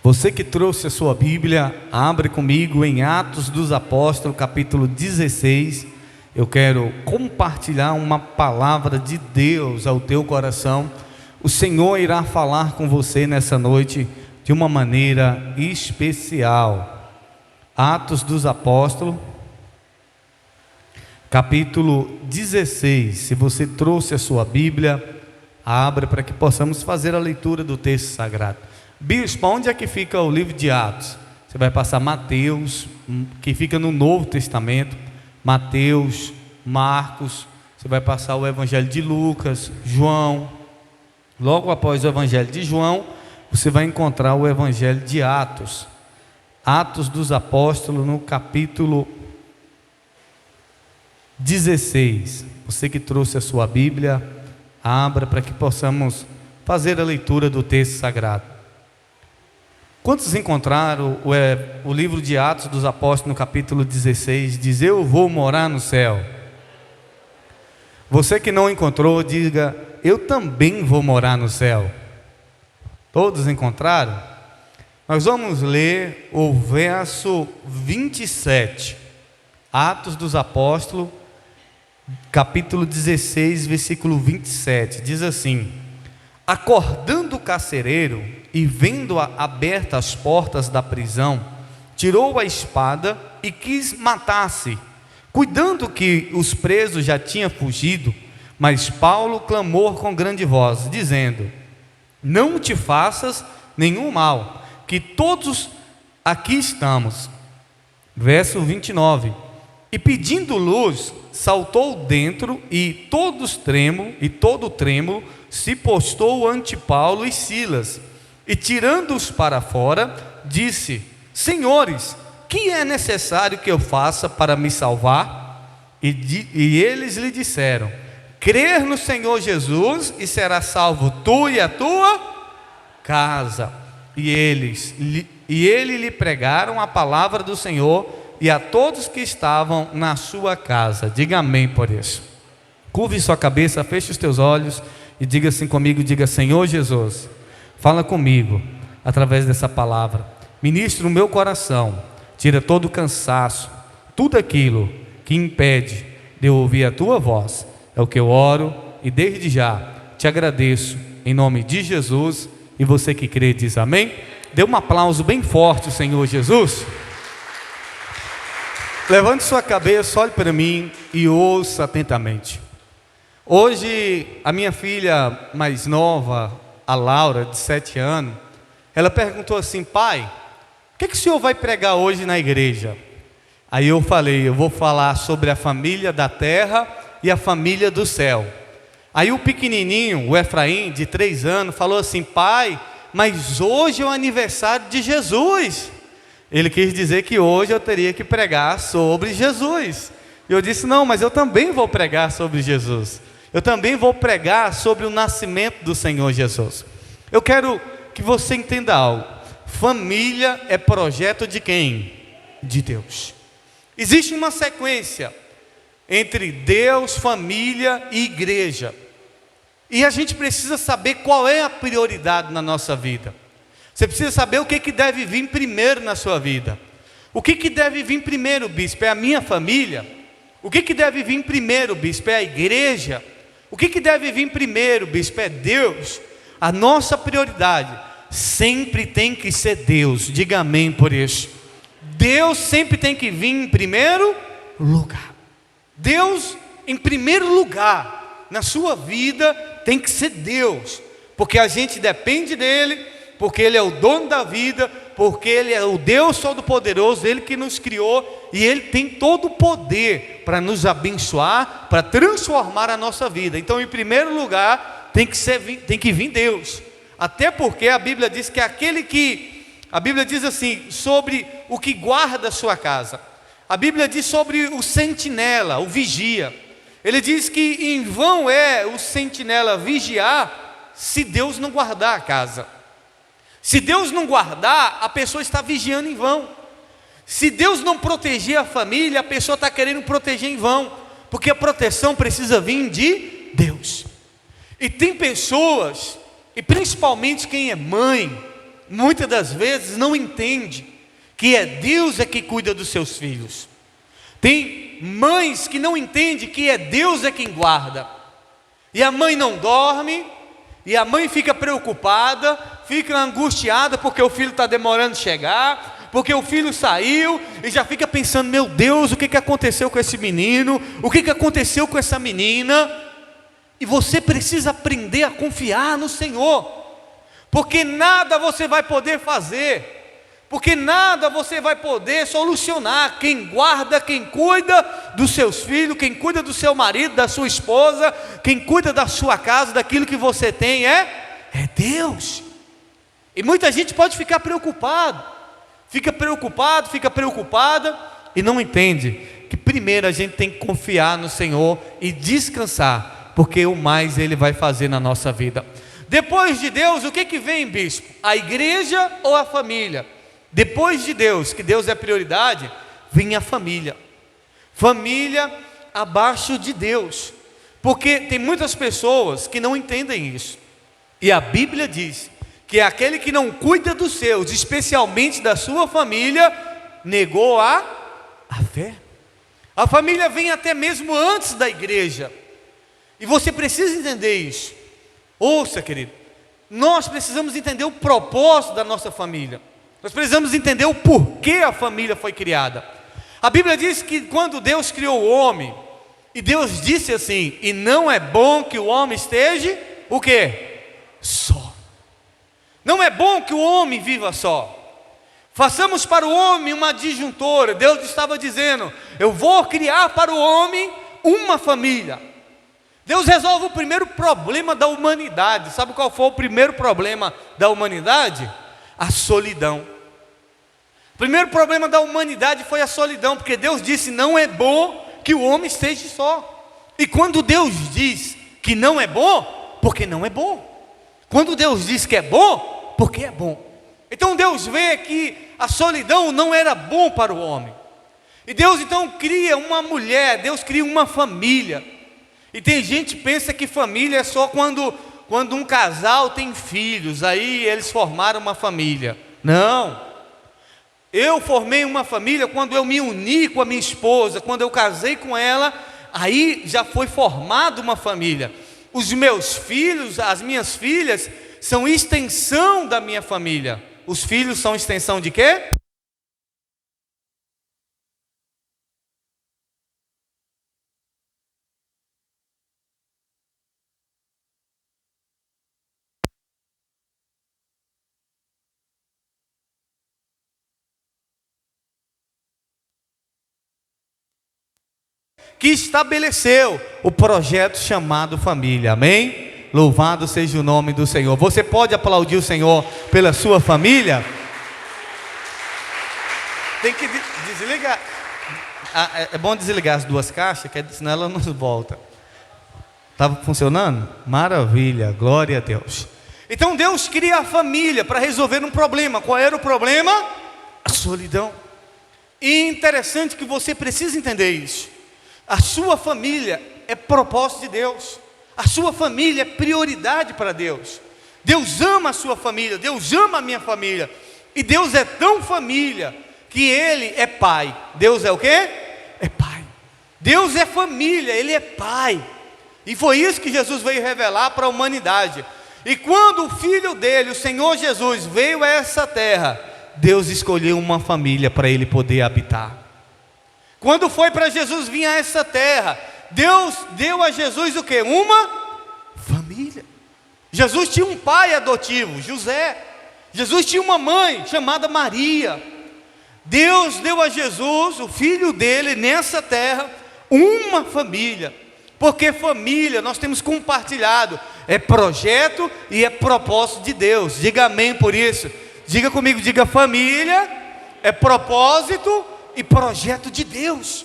Você que trouxe a sua Bíblia, abre comigo em Atos dos Apóstolos, capítulo 16. Eu quero compartilhar uma palavra de Deus ao teu coração. O Senhor irá falar com você nessa noite de uma maneira especial. Atos dos Apóstolos, capítulo 16. Se você trouxe a sua Bíblia, abra para que possamos fazer a leitura do texto sagrado. Bispo, onde é que fica o livro de Atos? Você vai passar Mateus, que fica no Novo Testamento, Mateus, Marcos, você vai passar o Evangelho de Lucas, João. Logo após o Evangelho de João, você vai encontrar o Evangelho de Atos. Atos dos Apóstolos, no capítulo 16. Você que trouxe a sua Bíblia, abra para que possamos fazer a leitura do texto sagrado. Quantos encontraram o livro de Atos dos Apóstolos no capítulo 16? Diz: eu vou morar no céu. Você que não encontrou, diga: eu também vou morar no céu. Todos encontraram? Nós vamos ler o verso 27. Atos dos Apóstolos, capítulo 16, versículo 27. Diz assim: acordando o carcereiro e vendo abertas as portas da prisão, tirou a espada e quis matar-se, cuidando que os presos já tinham fugido. Mas Paulo clamou com grande voz, dizendo: não te faças nenhum mal, que todos aqui estamos. Verso 29. E pedindo luz, saltou dentro, e todo trêmulo se postou ante Paulo e Silas, e tirando-os para fora, disse: senhores, que é necessário que eu faça para me salvar? E eles lhe disseram: crer no Senhor Jesus, e serás salvo tu e a tua casa. E ele lhe pregaram a palavra do Senhor, e a todos que estavam na sua casa. Diga amém por isso. Curve sua cabeça, feche os teus olhos e diga assim comigo, diga: Senhor Jesus, fala comigo através dessa palavra. Ministra o meu coração, tira todo o cansaço, tudo aquilo que impede de eu ouvir a tua voz. É o que eu oro e desde já te agradeço em nome de Jesus. E você que crê diz amém. Dê um aplauso bem forte, Senhor Jesus. Levante sua cabeça, olhe para mim e ouça atentamente. Hoje a minha filha mais nova, a Laura, de 7 anos, ela perguntou assim: pai, o que o senhor vai pregar hoje na igreja? Aí eu falei: eu vou falar sobre a família da terra e a família do céu. Aí o pequenininho, o Efraim, de 3 anos, falou assim: pai, mas hoje é o aniversário de Jesus. Ele quis dizer que hoje eu teria que pregar sobre Jesus. E eu disse: não, mas eu também vou pregar sobre Jesus. Eu também vou pregar sobre o nascimento do Senhor Jesus. Eu quero que você entenda algo. Família é projeto de quem? De Deus. Existe uma sequência entre Deus, família e igreja. E a gente precisa saber qual é a prioridade na nossa vida. Você precisa saber o que deve vir primeiro na sua vida. O que deve vir primeiro, bispo? É a minha família? O que deve vir primeiro, bispo? É a igreja? O que deve vir primeiro, bispo? É Deus? A nossa prioridade sempre tem que ser Deus. Diga amém por isso. Deus sempre tem que vir em primeiro lugar. Deus em primeiro lugar na sua vida tem que ser Deus, porque a gente depende dele, porque ele é o dono da vida, porque ele é o Deus Todo-Poderoso, ele que nos criou, e ele tem todo o poder para nos abençoar, para transformar a nossa vida. Então, em primeiro lugar, tem que vir Deus. Até porque a Bíblia diz que a Bíblia diz assim, sobre o que guarda a sua casa. A Bíblia diz sobre o sentinela, o vigia. Ele diz que em vão é o sentinela vigiar, se Deus não guardar a casa. Se Deus não guardar, a pessoa está vigiando em vão. Se Deus não proteger a família, a pessoa está querendo proteger em vão, porque a proteção precisa vir de Deus. E tem pessoas, e principalmente quem é mãe, muitas das vezes não entende que é Deus que cuida dos seus filhos. Tem mães que não entendem que é Deus quem guarda. E a mãe não dorme, e a mãe fica preocupada, fica angustiada porque o filho está demorando de chegar, porque o filho saiu, e já fica pensando, meu Deus, o que aconteceu com esse menino? O que aconteceu com essa menina? E você precisa aprender a confiar no Senhor, porque nada você vai poder fazer, porque nada você vai poder solucionar. Quem guarda, quem cuida dos seus filhos, quem cuida do seu marido, da sua esposa, quem cuida da sua casa, daquilo que você tem é Deus. E muita gente pode ficar preocupado, fica preocupada e não entende que primeiro a gente tem que confiar no Senhor e descansar, porque o mais Ele vai fazer na nossa vida. Depois de Deus, o que vem, bispo? A igreja ou a família? Depois de Deus, que Deus é prioridade, vem a família. Família abaixo de Deus, porque tem muitas pessoas que não entendem isso. E a Bíblia diz que aquele que não cuida dos seus, especialmente da sua família, negou a fé. A família vem até mesmo antes da igreja, e você precisa entender isso. Ouça, querido, nós precisamos entender o propósito da nossa família. Nós precisamos entender o porquê a família foi criada. A Bíblia diz que quando Deus criou o homem, e Deus disse assim: e não é bom que o homem esteja, o quê? Só. Não é bom que o homem viva só. Façamos para o homem uma disjuntora. Deus estava dizendo: eu vou criar para o homem uma família. Deus resolve o primeiro problema da humanidade. Sabe qual foi o primeiro problema da humanidade? A solidão. O primeiro problema da humanidade foi a solidão, porque Deus disse: não é bom que o homem esteja só. E quando Deus diz que não é bom, porque não é bom. Quando Deus diz que é bom, porque é bom. Então Deus vê que a solidão não era bom para o homem, e Deus então cria uma mulher, Deus cria uma família. E tem gente que pensa que família é só quando um casal tem filhos, aí eles formaram uma família. Não, eu formei uma família quando eu me uni com a minha esposa, quando eu casei com ela, aí já foi formada uma família. Os meus filhos, as minhas filhas, são extensão da minha família. Os filhos são extensão de quê? Que estabeleceu o projeto chamado família, amém? Louvado seja o nome do Senhor. Você pode aplaudir o Senhor pela sua família? Tem que desligar. É bom desligar as duas caixas, que senão ela não volta. Estava funcionando? Maravilha, glória a Deus. Então Deus cria a família para resolver um problema. Qual era o problema? A solidão. E interessante que você precisa entender isso. A sua família é propósito de Deus. A sua família é prioridade para Deus. Deus ama a sua família, Deus ama a minha família. E Deus é tão família que Ele é pai. Deus é o quê? É pai. Deus é família, Ele é pai. E foi isso que Jesus veio revelar para a humanidade. E quando o Filho dele, o Senhor Jesus, veio a essa terra, Deus escolheu uma família para Ele poder habitar. Quando foi para Jesus vir a essa terra, Deus deu a Jesus o quê? Uma família. Jesus tinha um pai adotivo, José. Jesus tinha uma mãe chamada Maria. Deus deu a Jesus, o filho dele, nessa terra, uma família. Porque família, nós temos compartilhado, é projeto e é propósito de Deus. Diga amém por isso. Diga comigo, diga: família é propósito e projeto de Deus.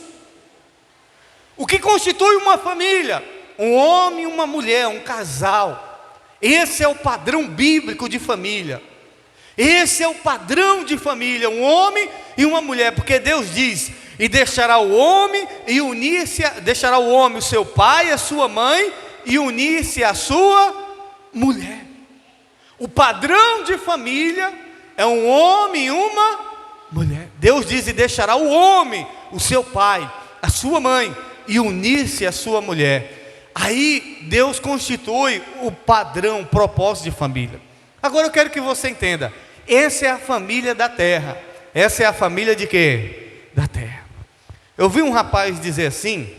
O que constitui uma família? Um homem e uma mulher, um casal. Esse é o padrão bíblico de família. Esse é o padrão de família, um homem e uma mulher, porque Deus diz: e deixará o homem e deixará o homem o seu pai e a sua mãe e unir-se à sua mulher. O padrão de família é um homem e uma mulher. Deus diz: e deixará o homem, o seu pai, a sua mãe, e unir-se à sua mulher. Aí Deus constitui o padrão, o propósito de família. Agora eu quero que você entenda, essa é a família da terra. Essa é a família de quê? Da terra. Eu vi um rapaz dizer assim,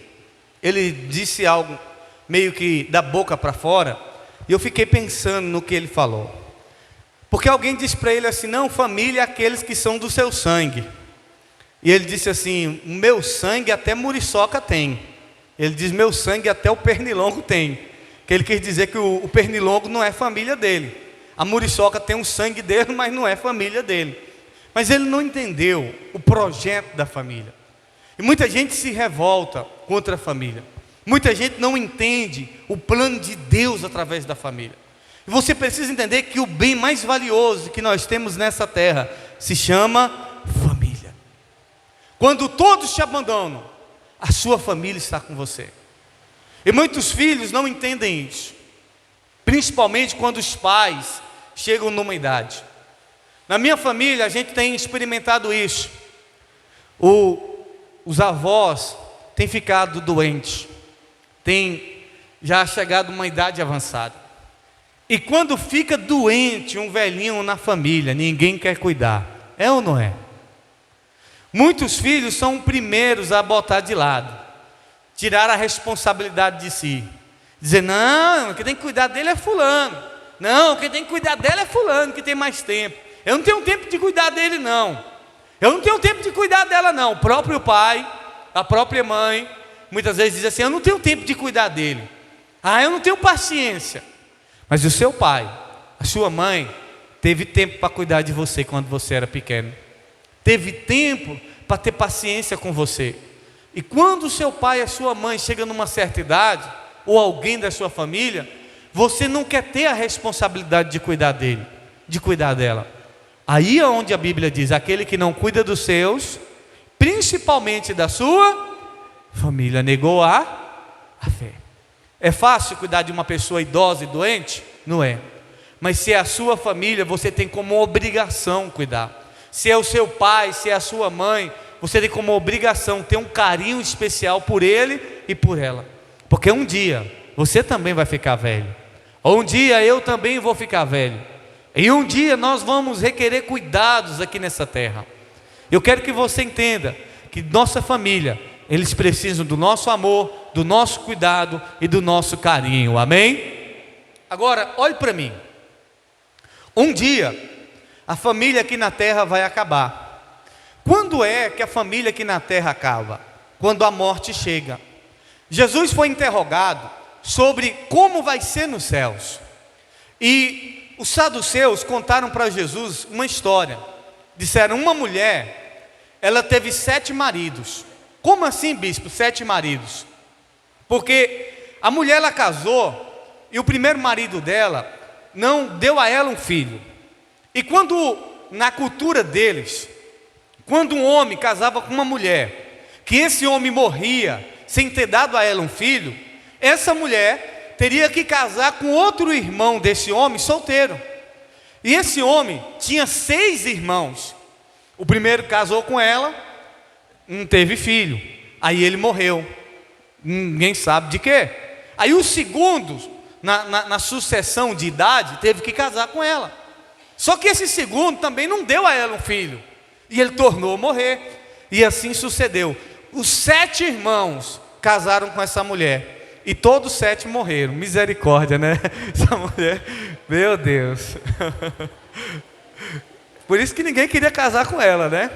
ele disse algo meio que da boca para fora, e eu fiquei pensando no que ele falou. Porque alguém disse para ele assim: não, família é aqueles que são do seu sangue. E ele disse assim: o meu sangue até muriçoca tem. Ele diz: meu sangue até o pernilongo tem. Que ele quis dizer que o pernilongo não é família dele. A muriçoca tem o sangue dele, mas não é família dele. Mas ele não entendeu o projeto da família. E muita gente se revolta contra a família. Muita gente não entende o plano de Deus através da família. E você precisa entender que o bem mais valioso que nós temos nessa terra se chama família. Quando todos te abandonam, a sua família está com você. E muitos filhos não entendem isso, principalmente quando os pais chegam numa idade. Na minha família a gente tem experimentado isso. Os avós têm ficado doentes, têm já chegado a uma idade avançada. E quando fica doente um velhinho na família, ninguém quer cuidar. É ou não é? Muitos filhos são os primeiros a botar de lado, tirar a responsabilidade de si, dizer: não, quem tem que cuidar dele é fulano. Não, quem tem que cuidar dela é fulano, que tem mais tempo. Eu não tenho tempo de cuidar dele, não. Eu não tenho tempo de cuidar dela, não. O próprio pai, a própria mãe, muitas vezes diz assim: eu não tenho tempo de cuidar dele. Ah, eu não tenho paciência. Mas o seu pai, a sua mãe, teve tempo para cuidar de você quando você era pequeno. Teve tempo para ter paciência com você. E quando o seu pai e a sua mãe chegam numa certa idade, ou alguém da sua família, você não quer ter a responsabilidade de cuidar dele, de cuidar dela. Aí é onde a Bíblia diz: aquele que não cuida dos seus, principalmente da sua família, negou a fé. É fácil cuidar de uma pessoa idosa e doente? Não é. Mas se é a sua família, você tem como obrigação cuidar. Se é o seu pai, se é a sua mãe, você tem como obrigação ter um carinho especial por ele e por ela. Porque um dia você também vai ficar velho. Ou um dia eu também vou ficar velho. E um dia nós vamos requerer cuidados aqui nessa terra. Eu quero que você entenda que nossa família, eles precisam do nosso amor, do nosso cuidado e do nosso carinho. Amém? Agora, olhe para mim. Um dia a família aqui na terra vai acabar. Quando é que a família aqui na terra acaba? Quando a morte chega. Jesus foi interrogado sobre como vai ser nos céus. E os saduceus contaram para Jesus uma história. Disseram: uma mulher, ela teve 7 maridos. Como assim, bispo, 7 maridos? Porque a mulher, ela casou e o primeiro marido dela não deu a ela um filho. E quando, na cultura deles, quando um homem casava com uma mulher, que esse homem morria sem ter dado a ela um filho, essa mulher teria que casar com outro irmão desse homem solteiro. E esse homem tinha 6 irmãos. O primeiro casou com ela, não teve filho, aí ele morreu, ninguém sabe de quê. Aí o segundo, na sucessão de idade, teve que casar com ela. Só que esse segundo também não deu a ela um filho, e ele tornou a morrer. E assim sucedeu. Os 7 irmãos casaram com essa mulher, e todos 7 morreram. Misericórdia, né? Essa mulher, meu Deus. Por isso que ninguém queria casar com ela, né?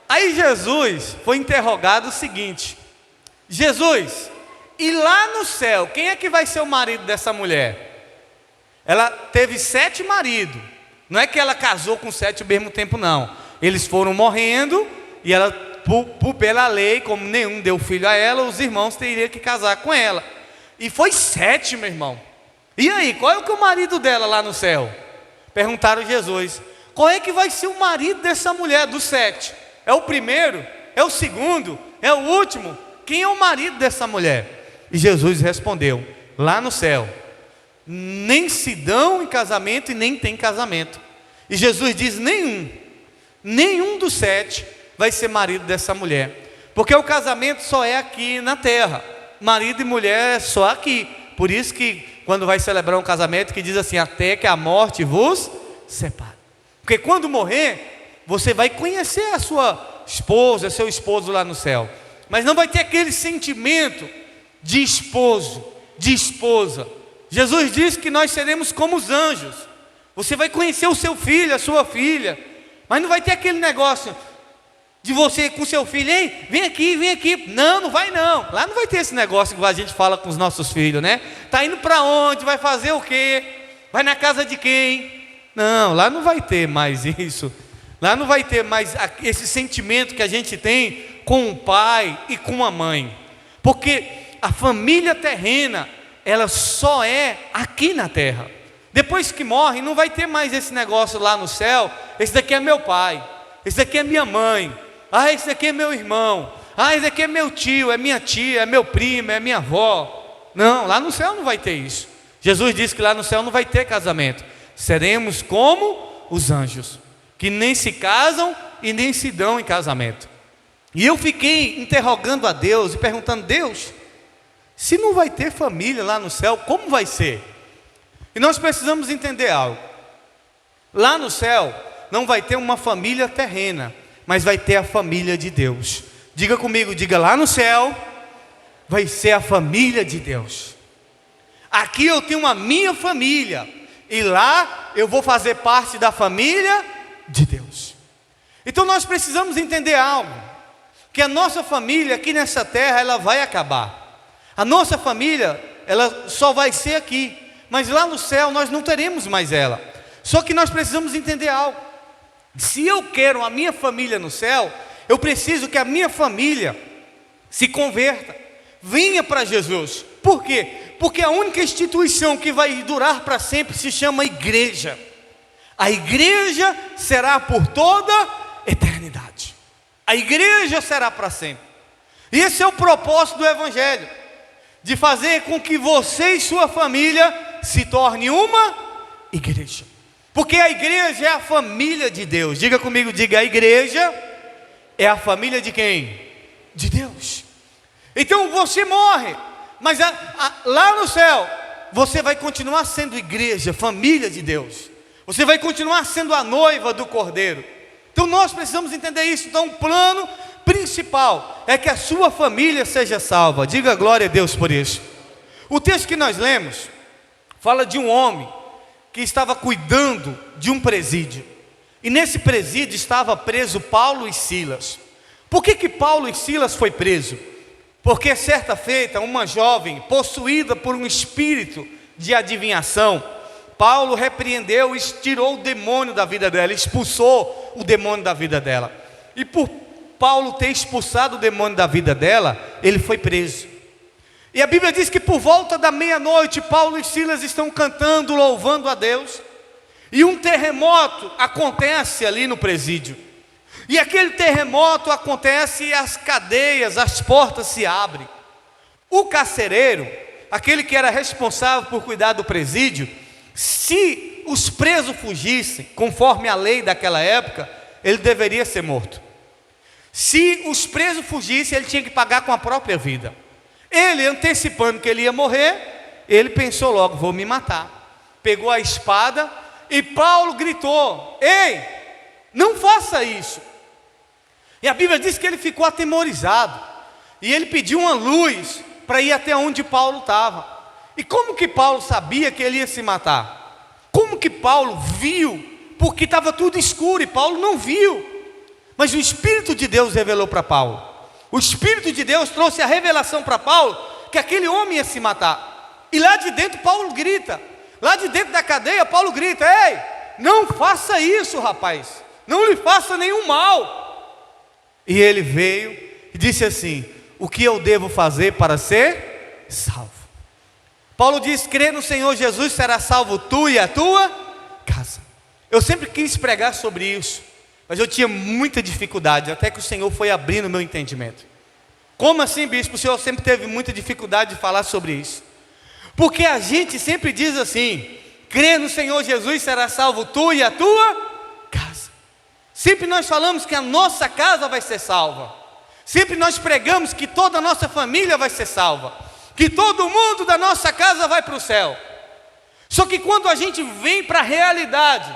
Aí Jesus foi interrogado o seguinte: Jesus, e lá no céu, quem é que vai ser o marido dessa mulher? Ela teve 7 maridos. Não é que ela casou com 7 ao mesmo tempo, não. Eles foram morrendo, e ela, pela lei, como nenhum deu filho a ela, os irmãos teriam que casar com ela. E foi 7, meu irmão. E aí, qual é o marido dela lá no céu? Perguntaram a Jesus: qual é que vai ser o marido dessa mulher dos 7? É o primeiro? É o segundo? É o último? Quem é o marido dessa mulher? E Jesus respondeu: lá no céu nem se dão em casamento e nem tem casamento. E Jesus diz: nenhum dos 7 vai ser marido dessa mulher, porque o casamento só é aqui na terra, marido e mulher é só aqui. Por isso que quando vai celebrar um casamento, que diz assim: até que a morte vos separe. Porque quando morrer, você vai conhecer a sua esposa, seu esposo lá no céu, mas não vai ter aquele sentimento de esposo, de esposa. Jesus diz que nós seremos como os anjos. Você vai conhecer o seu filho, a sua filha, mas não vai ter aquele negócio de você com seu filho: ei, vem aqui, vem aqui. Não, não vai não. Lá não vai ter esse negócio que a gente fala com os nossos filhos, né? Tá indo para onde? Vai fazer o quê? Vai na casa de quem? Não, lá não vai ter mais isso. Lá não vai ter mais esse sentimento que a gente tem com o pai e com a mãe, porque a família terrena, ela só é aqui na terra. Depois que morre, não vai ter mais esse negócio lá no céu: esse daqui é meu pai, esse daqui é minha mãe, esse daqui é meu irmão, esse daqui é meu tio, é minha tia, é meu primo, é minha avó. Não, lá no céu não vai ter isso. Jesus disse que lá no céu não vai ter casamento. Seremos como os anjos, que nem se casam e nem se dão em casamento. E eu fiquei interrogando a Deus e perguntando: Deus, se não vai ter família lá no céu, como vai ser? E nós precisamos entender algo. Lá no céu não vai ter uma família terrena, mas vai ter a família de Deus. Diga comigo, diga: lá no céu vai ser a família de Deus. Aqui eu tenho a minha família, e lá eu vou fazer parte da família de Deus. Então nós precisamos entender algo, que a nossa família aqui nessa terra, ela vai acabar. A nossa família, ela só vai ser aqui, mas lá no céu nós não teremos mais ela. Só que nós precisamos entender algo: se eu quero a minha família no céu, eu preciso que a minha família se converta, venha para Jesus. Por quê? Porque a única instituição que vai durar para sempre se chama igreja. A igreja será por toda eternidade. A igreja será para sempre. E esse é o propósito do Evangelho, de fazer com que você e sua família se torne uma igreja. Porque a igreja é a família de Deus. Diga comigo, diga: a igreja é a família de quem? De Deus. Então você morre, mas lá no céu você vai continuar sendo igreja, família de Deus. Você vai continuar sendo a noiva do Cordeiro. Então nós precisamos entender isso. Então o plano principal é que a sua família seja salva. Diga glória a Deus por isso. O texto que nós lemos fala de um homem que estava cuidando de um presídio, e nesse presídio estava preso Paulo e Silas. Por que Paulo e Silas foi preso? Porque certa feita, uma jovem possuída por um espírito de adivinhação, Paulo repreendeu e tirou o demônio da vida dela, expulsou o demônio da vida dela. E por Paulo ter expulsado o demônio da vida dela, ele foi preso. E a Bíblia diz que por volta da meia-noite, Paulo e Silas estão cantando, louvando a Deus, e um terremoto acontece ali no presídio. E aquele terremoto acontece e as cadeias, as portas se abrem. O carcereiro, aquele que era responsável por cuidar do presídio, se os presos fugissem, conforme a lei daquela época, ele deveria ser morto. Se os presos fugissem, ele tinha que pagar com a própria vida. Ele, antecipando que ele ia morrer, ele pensou logo: vou me matar. Pegou a espada e Paulo gritou: ei, não faça isso. E a Bíblia diz que ele ficou atemorizado, e ele pediu uma luz para ir até onde Paulo estava. E como que Paulo sabia que ele ia se matar? Como que Paulo viu? Porque estava tudo escuro e Paulo não viu. Mas o Espírito de Deus revelou para Paulo. O Espírito de Deus trouxe a revelação para Paulo que aquele homem ia se matar. E lá de dentro Paulo grita, lá de dentro da cadeia Paulo grita: ei, não faça isso, rapaz, não lhe faça nenhum mal. E ele veio e disse assim: o que eu devo fazer para ser salvo? Paulo diz: crê no Senhor Jesus, será salvo tu e a tua casa. Eu sempre quis pregar sobre isso, mas eu tinha muita dificuldade, até que o Senhor foi abrindo o meu entendimento. Como assim, bispo? O Senhor sempre teve muita dificuldade de falar sobre isso. Porque a gente sempre diz assim: crê no Senhor Jesus, será salvo tu e a tua Sempre nós falamos que a nossa casa vai ser salva. Sempre nós pregamos que toda a nossa família vai ser salva, que todo mundo da nossa casa vai para o céu. Só que quando a gente vem para a realidade,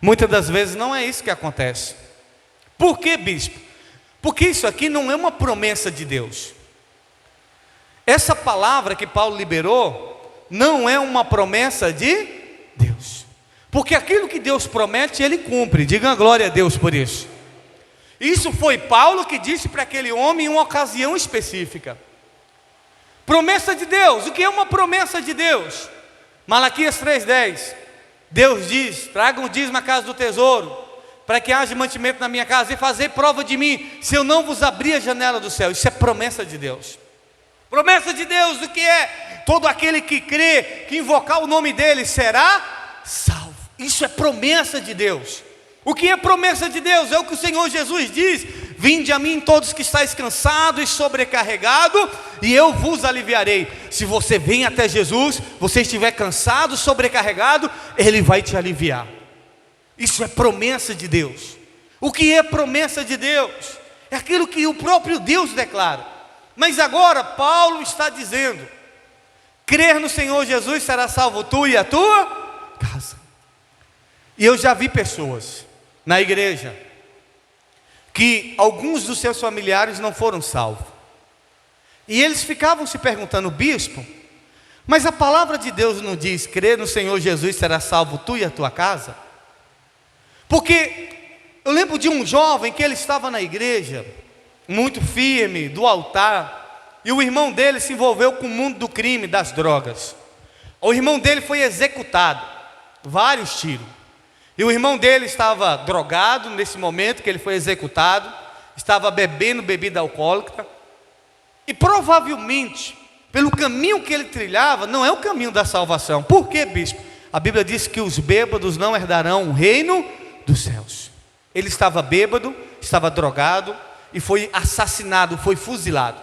muitas das vezes não é isso que acontece. Por quê, bispo? Porque isso aqui não é uma promessa de Deus. Essa palavra que Paulo liberou não é uma promessa de Deus. Porque aquilo que Deus promete, Ele cumpre. Diga glória a Deus por isso. Isso foi Paulo que disse para aquele homem em uma ocasião específica. Promessa de Deus. O que é uma promessa de Deus? Malaquias 3:10. Deus diz: tragam o dízimo à casa do tesouro, para que haja mantimento na minha casa, e fazer prova de mim, se eu não vos abrir a janela do céu. Isso é promessa de Deus. Promessa de Deus, o que é? Todo aquele que crê, que invocar o nome dele, será salvo. Isso é promessa de Deus. O que é promessa de Deus? É o que o Senhor Jesus diz: vinde a mim todos que estáis cansados e sobrecarregados, e eu vos aliviarei. Se você vem até Jesus, você estiver cansado, sobrecarregado, Ele vai te aliviar. Isso é promessa de Deus. O que é promessa de Deus? É aquilo que o próprio Deus declara. Mas agora Paulo está dizendo: crer no Senhor Jesus, será salvo tu e a tua casa. E eu já vi pessoas na igreja que alguns dos seus familiares não foram salvos, e eles ficavam se perguntando: bispo, mas a palavra de Deus não diz: crer no Senhor Jesus, será salvo tu e a tua casa? Porque eu lembro de um jovem que ele estava na igreja, muito firme, do altar, e o irmão dele se envolveu com o mundo do crime, das drogas. O irmão dele foi executado, vários tiros. E o irmão dele estava drogado nesse momento que ele foi executado, estava bebendo bebida alcoólica, e provavelmente, pelo caminho que ele trilhava, não é o caminho da salvação. Por quê, bispo? A Bíblia diz que os bêbados não herdarão o reino dos céus. Ele estava bêbado, estava drogado, e foi assassinado, foi fuzilado.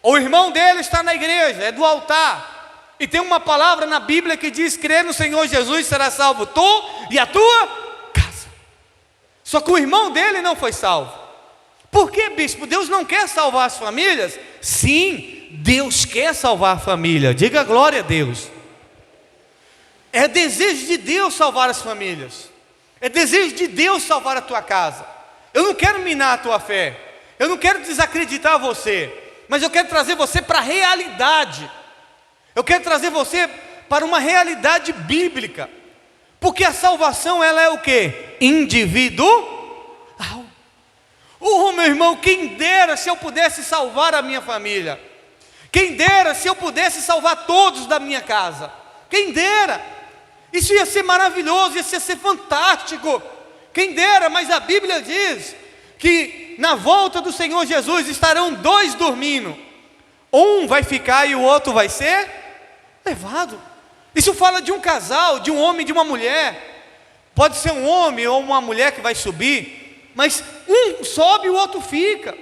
O irmão dele está na igreja, é do altar, e tem uma palavra na Bíblia que diz: crer no Senhor Jesus, será salvo tu e a tua casa. Só que o irmão dele não foi salvo. Por quê, bispo? Deus não quer salvar as famílias? Sim, Deus quer salvar a família. Diga glória a Deus. É desejo de Deus salvar as famílias. É desejo de Deus salvar a tua casa. Eu não quero minar a tua fé, eu não quero desacreditar você, mas eu quero trazer você para a realidade. Eu quero trazer você para uma realidade bíblica. Porque a salvação, ela é o quê? Individual. Oh, meu irmão, quem dera se eu pudesse salvar a minha família. Quem dera se eu pudesse salvar todos da minha casa. Quem dera. Isso ia ser maravilhoso, ia ser fantástico. Quem dera, mas a Bíblia diz que na volta do Senhor Jesus estarão dois dormindo. Um vai ficar e o outro vai ser levado. Isso fala de um casal, de um homem e de uma mulher. Pode ser um homem ou uma mulher que vai subir, mas um sobe e o outro fica.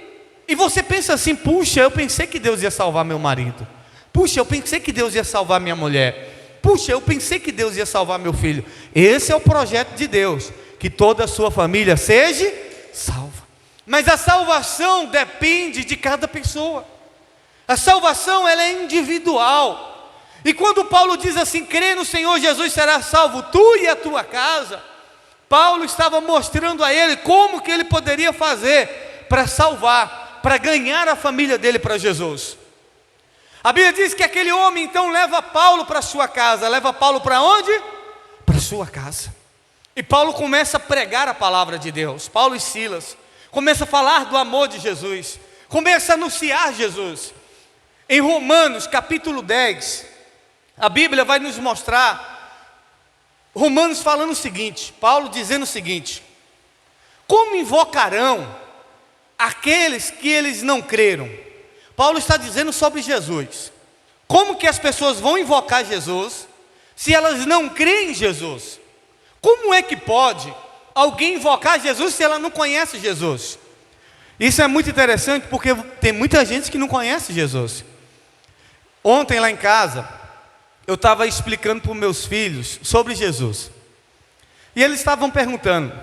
E você pensa assim: puxa, eu pensei que Deus ia salvar meu marido. Puxa, eu pensei que Deus ia salvar minha mulher. Puxa, eu pensei que Deus ia salvar meu filho. Esse é o projeto de Deus, que toda a sua família seja salva. Mas a salvação depende de cada pessoa. A salvação, ela é individual. E quando Paulo diz assim: crê no Senhor Jesus, será salvo tu e a tua casa, Paulo estava mostrando a ele como que ele poderia fazer para salvar, para ganhar a família dele para Jesus. A Bíblia diz que aquele homem então leva Paulo para sua casa. Leva Paulo para onde? Para sua casa. E Paulo começa a pregar a palavra de Deus. Paulo e Silas começa a falar do amor de Jesus, começa a anunciar Jesus. Em Romanos capítulo 10, a Bíblia vai nos mostrar Romanos falando o seguinte, Paulo dizendo o seguinte: como invocarão aqueles que eles não creram? Paulo está dizendo sobre Jesus. Como que as pessoas vão invocar Jesus se elas não creem em Jesus? Como é que pode alguém invocar Jesus se ela não conhece Jesus? Isso é muito interessante, porque tem muita gente que não conhece Jesus. Ontem lá em casa, eu estava explicando para os meus filhos sobre Jesus. E eles estavam perguntando: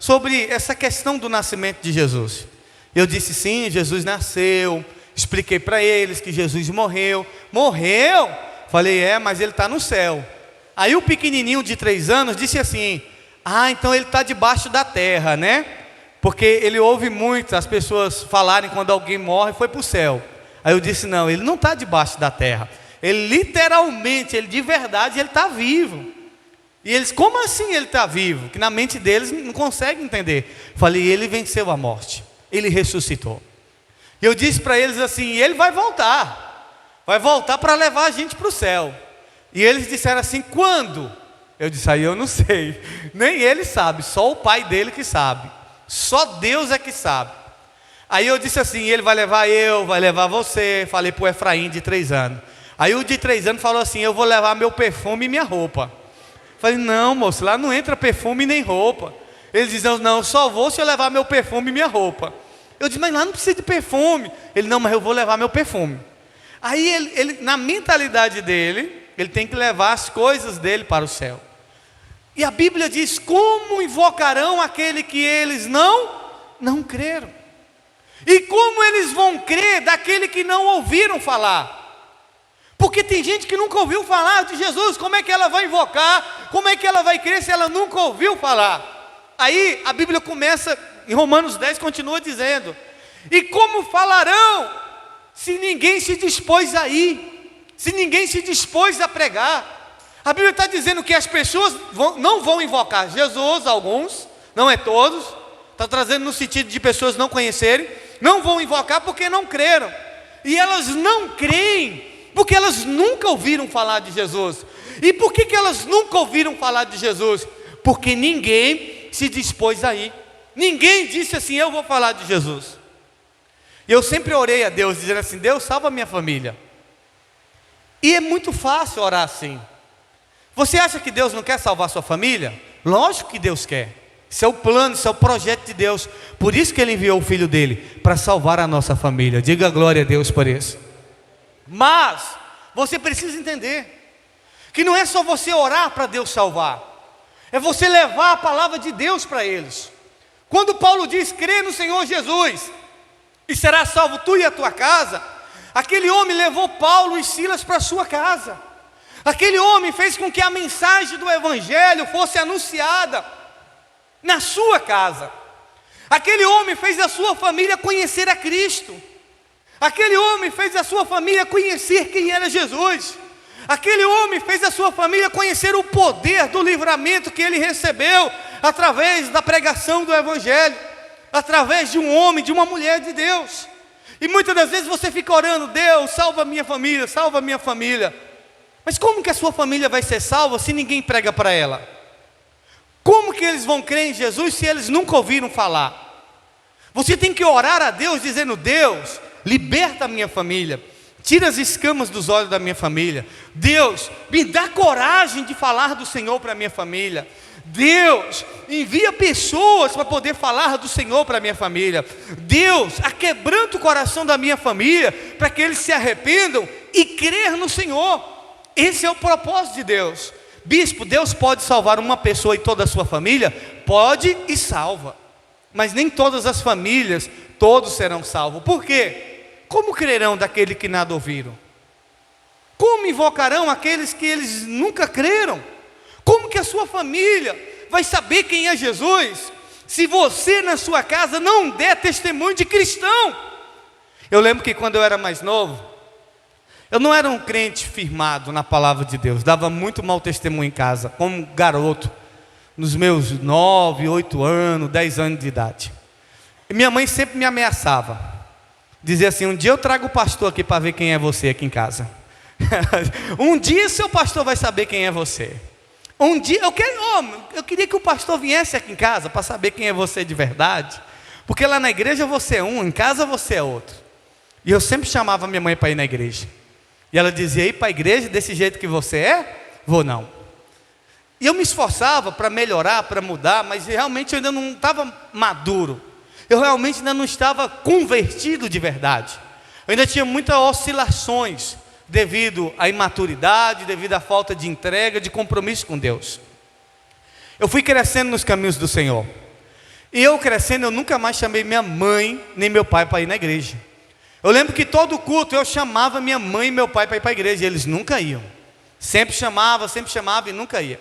sobre essa questão do nascimento de Jesus. Eu disse sim, Jesus nasceu, expliquei para eles que Jesus morreu. Morreu? Falei, mas ele está no céu. Aí o pequenininho de 3 anos disse assim, então ele está debaixo da terra, né? Porque ele ouve muito as pessoas falarem quando alguém morre foi para o céu. Aí eu disse, não, ele não está debaixo da terra. Ele literalmente, ele de verdade, ele está vivo. E eles, como assim ele está vivo? Que na mente deles não conseguem entender. Falei, ele venceu a morte. Ele ressuscitou. E eu disse para eles assim, ele vai voltar. Vai voltar para levar a gente para o céu. E eles disseram assim, quando? Eu disse, aí eu não sei. Nem ele sabe, só o pai dele que sabe. Só Deus é que sabe. Aí eu disse assim, ele vai levar eu, vai levar você. Falei para o Efraim de 3 anos. Aí o de 3 anos falou assim, eu vou levar meu perfume e minha roupa. Falei, não moço, lá não entra perfume nem roupa. Eles dizem, não, só vou se eu levar meu perfume e minha roupa. Eu disse, mas lá não precisa de perfume. Ele, não, mas eu vou levar meu perfume. Aí ele na mentalidade dele, ele tem que levar as coisas dele para o céu. E a Bíblia diz, como invocarão aquele que eles não creram? E como eles vão crer daquele que não ouviram falar? Porque tem gente que nunca ouviu falar de Jesus, como é que ela vai invocar? Como é que ela vai crer se ela nunca ouviu falar? Aí a Bíblia começa, em Romanos 10 continua dizendo, e como falarão, se ninguém se dispôs a ir, se ninguém se dispôs a pregar? A Bíblia está dizendo que as pessoas não vão invocar Jesus, alguns, não é todos, está trazendo no sentido de pessoas não conhecerem, não vão invocar porque não creram, e elas não creem, porque elas nunca ouviram falar de Jesus. E por que elas nunca ouviram falar de Jesus? Porque ninguém se dispôs a ir. Ninguém disse assim, eu vou falar de Jesus. E eu sempre orei a Deus, dizendo assim, Deus salva a minha família. E é muito fácil orar assim. Você acha que Deus não quer salvar a sua família? Lógico que Deus quer. Isso é o plano, isso é o projeto de Deus. Por isso que Ele enviou o Filho dele, para salvar a nossa família. Diga glória a Deus por isso. Mas você precisa entender que não é só você orar para Deus salvar, é você levar a palavra de Deus para eles. Quando Paulo diz, crê no Senhor Jesus e será salvo tu e a tua casa, aquele homem levou Paulo e Silas para a sua casa. Aquele homem fez com que a mensagem do Evangelho fosse anunciada na sua casa. Aquele homem fez a sua família conhecer a Cristo. Aquele homem fez a sua família conhecer quem era Jesus. Aquele homem fez a sua família conhecer o poder do livramento que ele recebeu através da pregação do Evangelho, através de um homem, de uma mulher de Deus. E muitas das vezes você fica orando, Deus, salva a minha família, salva a minha família. Mas como que a sua família vai ser salva se ninguém prega para ela? Como que eles vão crer em Jesus se eles nunca ouviram falar? Você tem que orar a Deus dizendo, Deus, liberta a minha família, tira as escamas dos olhos da minha família. Deus, me dá coragem de falar do Senhor para a minha família. Deus, envia pessoas para poder falar do Senhor para a minha família. Deus, aquebranta o coração da minha família, para que eles se arrependam e crer no Senhor. Esse é o propósito de Deus. Bispo, Deus pode salvar uma pessoa e toda a sua família? Pode e salva. Mas nem todas as famílias, todos serão salvos. Por quê? Como crerão daquele que nada ouviram? Como invocarão aqueles que eles nunca creram? Como que a sua família vai saber quem é Jesus, se você na sua casa não der testemunho de cristão? Eu lembro que quando eu era mais novo, eu não era um crente firmado na palavra de Deus, dava muito mau testemunho em casa, como garoto, nos meus 9, 8 anos, 10 anos de idade. E minha mãe sempre me ameaçava, dizia assim, um dia eu trago o pastor aqui para ver quem é você aqui em casa. Um dia seu pastor vai saber quem é você. Um dia, eu queria que o pastor viesse aqui em casa para saber quem é você de verdade, porque lá na igreja você é um, em casa você é outro. E eu sempre chamava minha mãe para ir na igreja, e ela dizia, ir para a igreja desse jeito que você é? Vou não. E eu me esforçava para melhorar, para mudar, mas realmente eu ainda não estava maduro, eu realmente ainda não estava convertido de verdade, eu ainda tinha muitas oscilações, devido à imaturidade, devido à falta de entrega, de compromisso com Deus. Eu fui crescendo nos caminhos do Senhor. E eu crescendo, eu nunca mais chamei minha mãe nem meu pai para ir na igreja. Eu lembro que todo culto eu chamava minha mãe e meu pai para ir para a igreja, e eles nunca iam. Sempre chamava e nunca ia.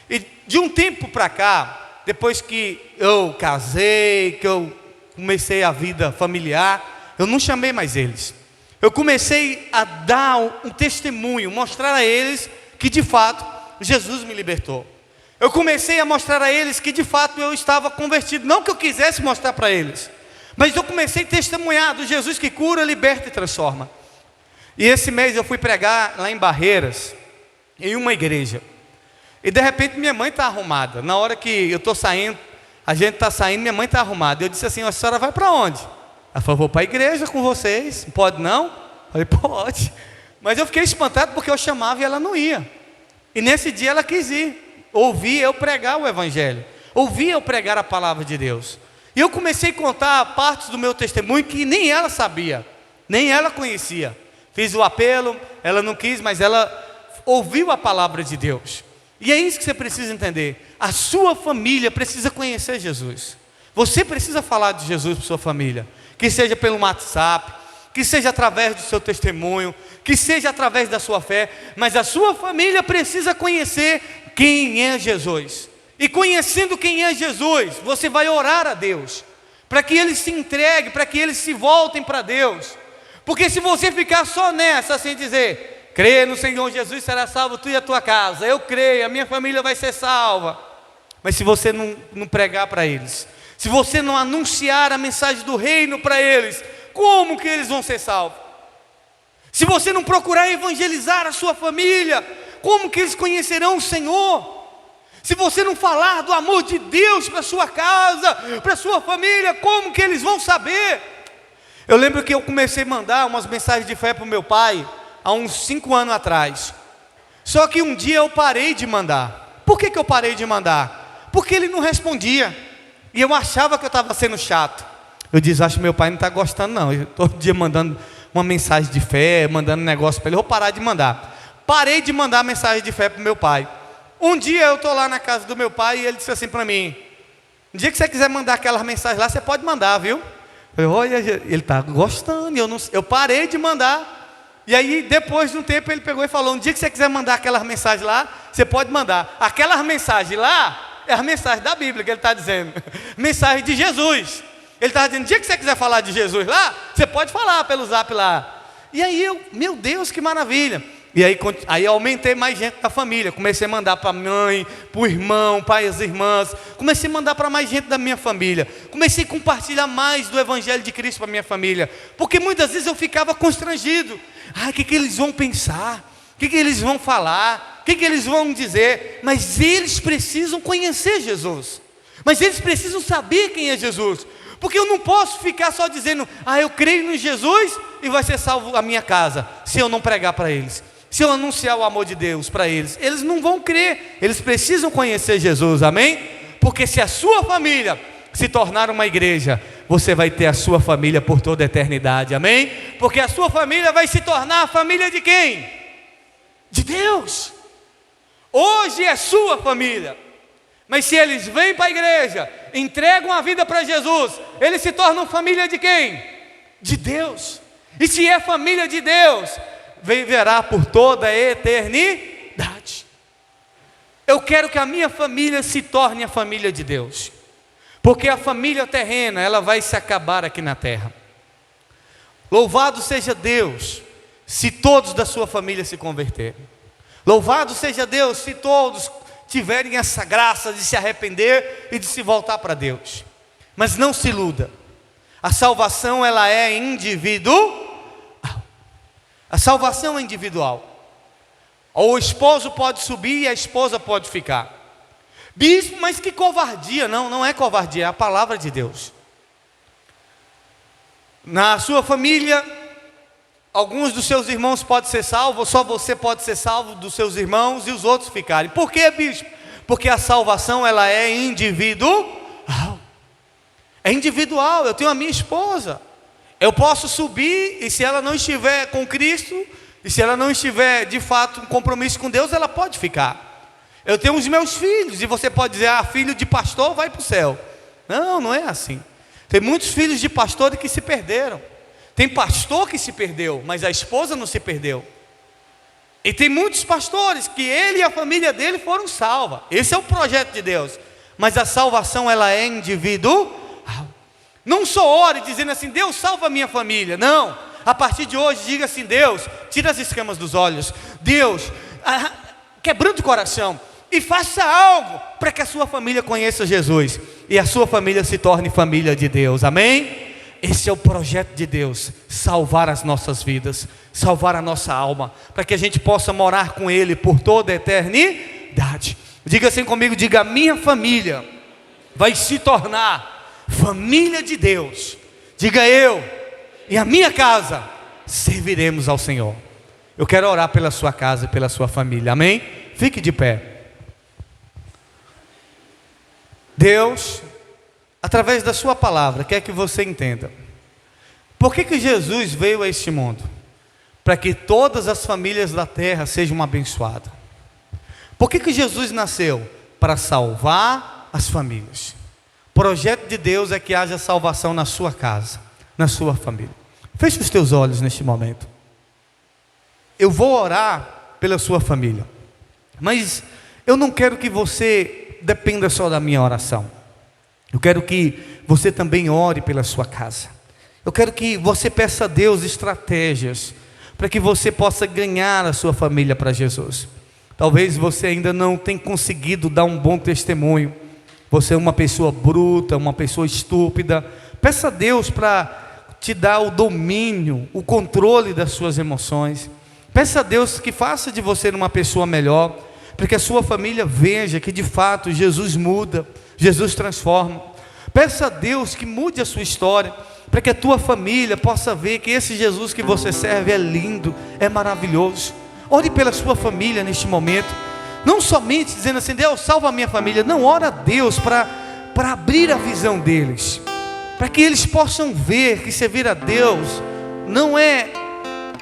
E de um tempo para cá, depois que eu casei, que eu comecei a vida familiar, eu não chamei mais eles. Eu comecei a dar um testemunho, mostrar a eles que de fato Jesus me libertou. Eu comecei a mostrar a eles que de fato eu estava convertido. Não que eu quisesse mostrar para eles, mas eu comecei a testemunhar do Jesus que cura, liberta e transforma. E esse mês eu fui pregar lá em Barreiras, em uma igreja. E de repente minha mãe está arrumada. Na hora que eu estou saindo, a gente está saindo, minha mãe está arrumada. Eu disse assim: a senhora vai para onde? Ela falou: vou para a igreja com vocês. Pode não? Eu falei: pode. Mas eu fiquei espantado porque eu chamava e ela não ia. E nesse dia ela quis ir. Ouvi eu pregar o evangelho, ouvi eu pregar a palavra de Deus, e eu comecei a contar partes do meu testemunho que nem ela sabia, nem ela conhecia. Fiz o apelo, ela não quis, mas ela ouviu a palavra de Deus. E é isso que você precisa entender: a sua família precisa conhecer Jesus. Você precisa falar de Jesus para sua família, que seja pelo WhatsApp, que seja através do seu testemunho, que seja através da sua fé, mas a sua família precisa conhecer quem é Jesus. E conhecendo quem é Jesus, você vai orar a Deus para que eles se entreguem, para que eles se voltem para Deus. Porque se você ficar só nessa, assim dizer: crê no Senhor Jesus, será salvo tu e a tua casa, eu creio, a minha família vai ser salva, mas se você não pregar para eles, se você não anunciar a mensagem do reino para eles, como que eles vão ser salvos? Se você não procurar evangelizar a sua família, como que eles conhecerão o Senhor? Se você não falar do amor de Deus para sua casa, para sua família, como que eles vão saber? Eu lembro que eu comecei a mandar umas mensagens de fé para o meu pai há uns 5 anos atrás. Só que um dia eu parei de mandar. Por que eu parei de mandar? Porque ele não respondia, e eu achava que eu estava sendo chato. Eu disse: acho que meu pai não está gostando não, eu todo dia mandando uma mensagem de fé, mandando negócio para ele, eu vou parar de mandar. Parei de mandar mensagem de fé para o meu pai. Um dia eu estou lá na casa do meu pai e ele disse assim para mim: no dia que você quiser mandar aquelas mensagens lá, você pode mandar, viu? Eu falei: olha, ele está gostando. Eu parei de mandar. E aí depois de um tempo ele pegou e falou: no dia que você quiser mandar aquelas mensagens lá, você pode mandar. Aquelas mensagens lá é a mensagem da Bíblia que ele está dizendo. Mensagem de Jesus. Ele estava dizendo: no dia que você quiser falar de Jesus lá, você pode falar pelo zap lá. E aí meu Deus, que maravilha. E aí aumentei mais gente da família. Comecei a mandar para a mãe, para o irmão, para as irmãs. Comecei a mandar para mais gente da minha família. Comecei a compartilhar mais do Evangelho de Cristo para a minha família. Porque muitas vezes eu ficava constrangido. O que eles vão pensar? O que eles vão falar? O que eles vão dizer? Mas eles precisam conhecer Jesus. Mas eles precisam saber quem é Jesus. Porque eu não posso ficar só dizendo: eu creio em Jesus e vai ser salvo a minha casa, se eu não pregar para eles. Se eu anunciar o amor de Deus para eles, eles não vão crer. Eles precisam conhecer Jesus, amém? Porque se a sua família se tornar uma igreja, você vai ter a sua família por toda a eternidade, amém? Porque a sua família vai se tornar a família de quem? De Deus. Hoje é sua família, mas se eles vêm para a igreja, entregam a vida para Jesus, eles se tornam família de quem? De Deus. E se é família de Deus, viverá por toda a eternidade. Eu quero que a minha família se torne a família de Deus, porque a família terrena, ela vai se acabar aqui na terra. Louvado seja Deus, se todos da sua família se converterem. Louvado seja Deus, se todos tiverem essa graça de se arrepender e de se voltar para Deus. Mas não se iluda, a salvação ela é individual. A salvação é individual. O esposo pode subir e a esposa pode ficar. Bispo, mas que covardia. Não é covardia, é a palavra de Deus. Na sua família, alguns dos seus irmãos podem ser salvos, só você pode ser salvo dos seus irmãos e os outros ficarem. Por quê, bispo? Porque a salvação ela é individual. É individual. Eu tenho a minha esposa. Eu posso subir e se ela não estiver com Cristo, e se ela não estiver de fato em compromisso com Deus, ela pode ficar. Eu tenho os meus filhos, e você pode dizer: filho de pastor vai para o céu. Não, não é assim. Tem muitos filhos de pastores que se perderam. Tem pastor que se perdeu, mas a esposa não se perdeu. E tem muitos pastores que ele e a família dele foram salvos. Esse é o projeto de Deus. Mas a salvação, ela é individual. Não só ore dizendo assim: Deus, salva a minha família. Não, a partir de hoje diga assim: Deus, tira as escamas dos olhos. Deus, quebrando o coração, e faça algo para que a sua família conheça Jesus e a sua família se torne família de Deus. Amém? Esse é o projeto de Deus, salvar as nossas vidas, salvar a nossa alma, para que a gente possa morar com Ele por toda a eternidade. Diga assim comigo, diga: a minha família vai se tornar família de Deus. Diga: eu e a minha casa serviremos ao Senhor. Eu quero orar pela sua casa e pela sua família, amém? Fique de pé. Deus, através da sua palavra, quer que você entenda por que Jesus veio a este mundo? Para que todas as famílias da terra sejam abençoadas. Por que Jesus nasceu? Para salvar as famílias. O projeto de Deus é que haja salvação na sua casa, na sua família. Feche os teus olhos neste momento. Eu vou orar pela sua família, mas eu não quero que você dependa só da minha oração. Eu quero que você também ore pela sua casa. Eu quero que você peça a Deus estratégias para que você possa ganhar a sua família para Jesus. Talvez você ainda não tenha conseguido dar um bom testemunho. Você é uma pessoa bruta, uma pessoa estúpida. Peça a Deus para te dar o domínio, o controle das suas emoções. Peça a Deus que faça de você uma pessoa melhor, para que a sua família veja que de fato Jesus muda, Jesus transforma. Peça a Deus que mude a sua história, para que a tua família possa ver que esse Jesus que você serve é lindo, é maravilhoso. Ore pela sua família neste momento, não somente dizendo assim: Deus, salva a minha família. Não, ora a Deus para abrir a visão deles, para que eles possam ver que servir a Deus não é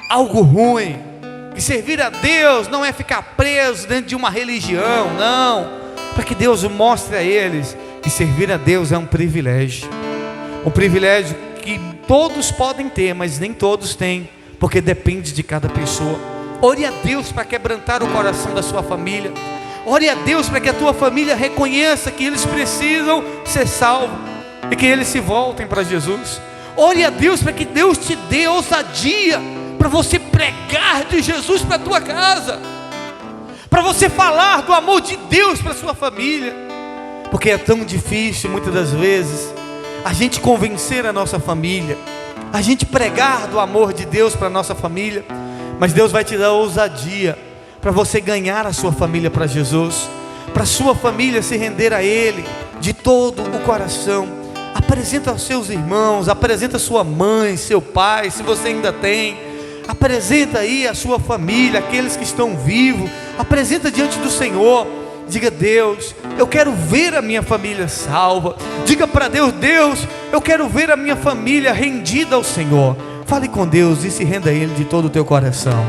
algo ruim, que servir a Deus não é ficar preso dentro de uma religião, não. Para que Deus mostre a eles que servir a Deus é um privilégio que todos podem ter, mas nem todos têm, porque depende de cada pessoa. Ore a Deus para quebrantar o coração da sua família. Ore a Deus para que a tua família reconheça que eles precisam ser salvos e que eles se voltem para Jesus. Ore a Deus para que Deus te dê ousadia para você pregar de Jesus para a tua casa, para você falar do amor de Deus para a sua família, porque é tão difícil muitas das vezes a gente convencer a nossa família, a gente pregar do amor de Deus para a nossa família. Mas Deus vai te dar ousadia para você ganhar a sua família para Jesus, para a sua família se render a Ele de todo o coração. Apresenta aos seus irmãos, apresenta a sua mãe, seu pai, se você ainda tem. Apresenta aí a sua família, aqueles que estão vivos. Apresenta diante do Senhor. Diga: Deus, eu quero ver a minha família salva. Diga para Deus: Deus, eu quero ver a minha família rendida ao Senhor. Fale com Deus e se renda a Ele de todo o teu coração.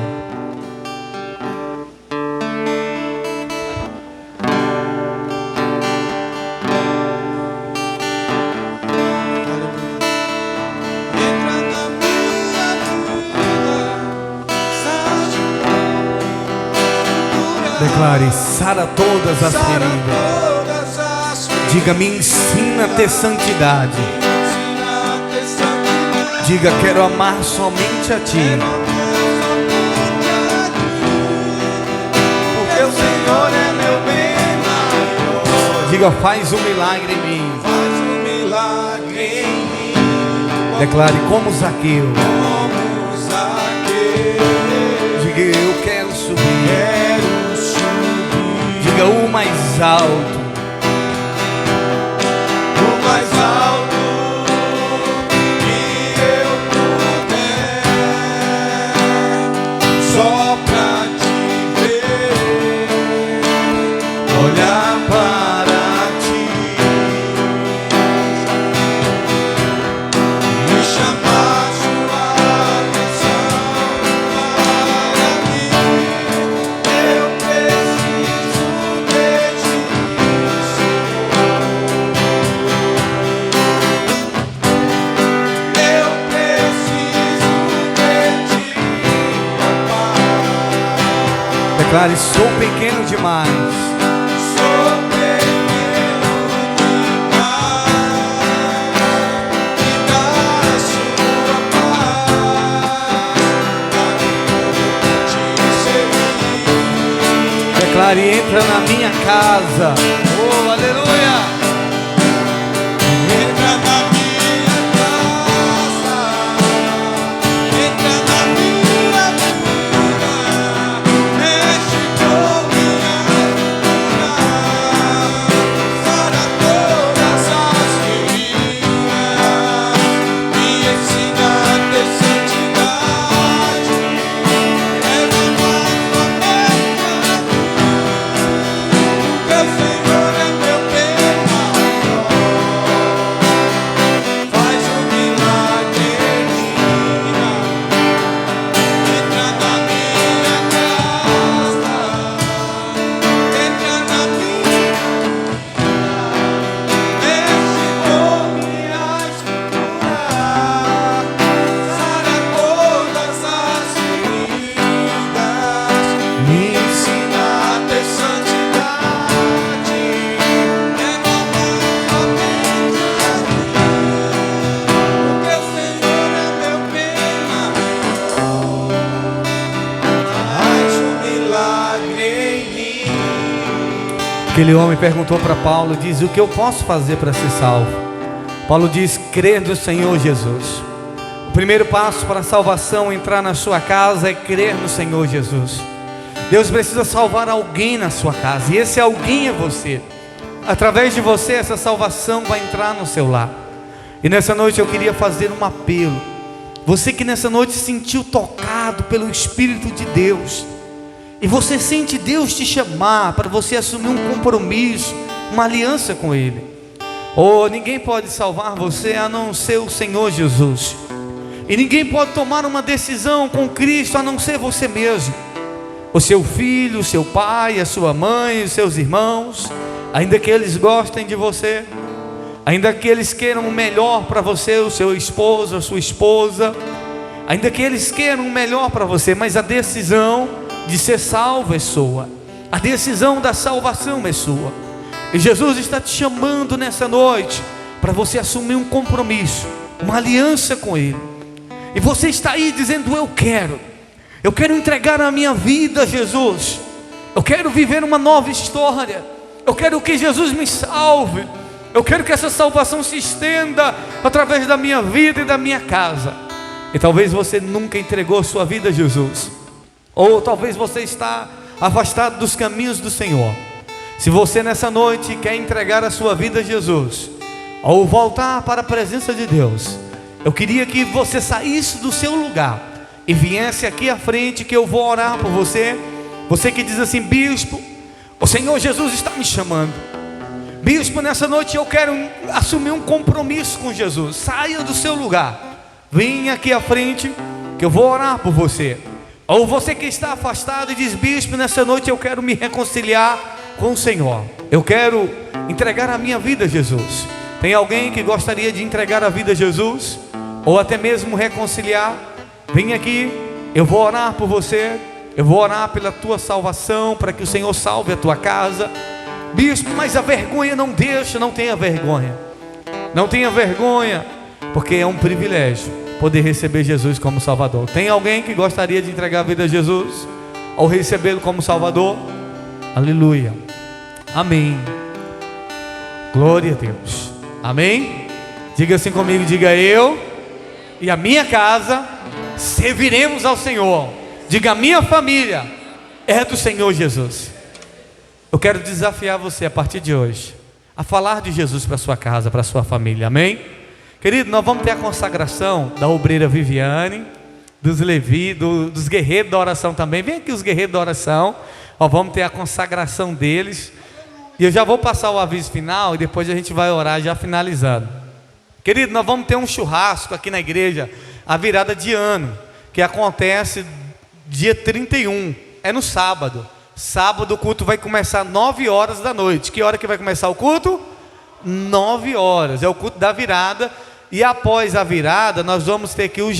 Declare: sara todas as feridas. Diga: me ensina a ter santidade. Diga: quero amar somente a Ti, porque o Senhor é meu bem maior. Diga: faz um milagre em mim. Declare: como Zaqueu. Diga: eu quero subir. Diga: o mais alto. O mais alto que eu puder, só pra te ver, olhar para ti e chamar sua atenção para mim. Eu preciso de ti, Senhor. Declare: sou pequeno demais. Sou pequeno demais. Me dá a sua paz para te servir. Declare: entra na minha casa. Oh, aleluia! Entra na minha casa, entra na minha vida, mexe com minha vida, sara todas as feridas, me ensina a ter santidade, leva mais uma meta, meu Senhor é meu bem maior. Faz um milagre em mim. Entra na minha casa, entra na minha vida, mexe com minha estrutura, sara todas as feridas, me ensina a ter santidade, leva mais porque o Senhor é meu bem maior. Faz um milagre em mim. Aquele homem perguntou para Paulo, diz: o que eu posso fazer para ser salvo? Paulo diz: crer no Senhor Jesus. O primeiro passo para a salvação, entrar na sua casa, é crer no Senhor Jesus. Deus precisa salvar alguém na sua casa, e esse alguém é você. Através de você, essa salvação vai entrar no seu lar. E nessa noite eu queria fazer um apelo. Você que nessa noite se sentiu tocado pelo Espírito de Deus, e você sente Deus te chamar para você assumir um compromisso, uma aliança com Ele. Oh, ninguém pode salvar você a não ser o Senhor Jesus. E ninguém pode tomar uma decisão com Cristo a não ser você mesmo. O seu filho, o seu pai, a sua mãe, os seus irmãos, ainda que eles gostem de você, ainda que eles queiram o melhor para você, o seu esposo, a sua esposa, ainda que eles queiram o melhor para você, mas a decisão de ser salvo é sua. A decisão da salvação é sua. E Jesus está te chamando nessa noite para você assumir um compromisso, uma aliança com Ele. E você está aí dizendo: eu quero entregar a minha vida a Jesus, eu quero viver uma nova história, eu quero que Jesus me salve, eu quero que essa salvação se estenda através da minha vida e da minha casa. E talvez você nunca entregou sua vida a Jesus, ou talvez você está afastado dos caminhos do Senhor. Se você nessa noite quer entregar a sua vida a Jesus, ou voltar para a presença de Deus, eu queria que você saísse do seu lugar e viesse aqui à frente, que eu vou orar por você. Você que diz assim: bispo, o Senhor Jesus está me chamando. Bispo, nessa noite eu quero assumir um compromisso com Jesus. Saia do seu lugar, venha aqui à frente, que eu vou orar por você. Ou você que está afastado e diz: bispo, nessa noite eu quero me reconciliar com o Senhor, eu quero entregar a minha vida a Jesus. Tem alguém que gostaria de entregar a vida a Jesus, ou até mesmo reconciliar? Vem aqui, eu vou orar por você, eu vou orar pela tua salvação, para que o Senhor salve a tua casa. Bispo, mas a vergonha não deixa. Não tenha vergonha, não tenha vergonha, porque é um privilégio poder receber Jesus como Salvador. Tem alguém que gostaria de entregar a vida a Jesus, ou recebê-lo como Salvador? Aleluia, amém, glória a Deus, amém. Diga assim comigo, diga: eu e a minha casa serviremos ao Senhor. Diga: a minha família é do Senhor Jesus. Eu quero desafiar você a partir de hoje a falar de Jesus para sua casa, para sua família, amém? Querido, nós vamos ter a consagração da obreira Viviane, dos Levi, dos guerreiros da oração também. Vem aqui os guerreiros da oração, ó, vamos ter a consagração deles. E eu já vou passar o aviso final e depois a gente vai orar já finalizando. Querido, nós vamos ter um churrasco aqui na igreja, a virada de ano, que acontece dia 31, é no sábado. Sábado o culto vai começar 9 horas da noite. Que hora que vai começar o culto? 9 horas, é o culto da virada. E após a virada nós vamos ter aqui o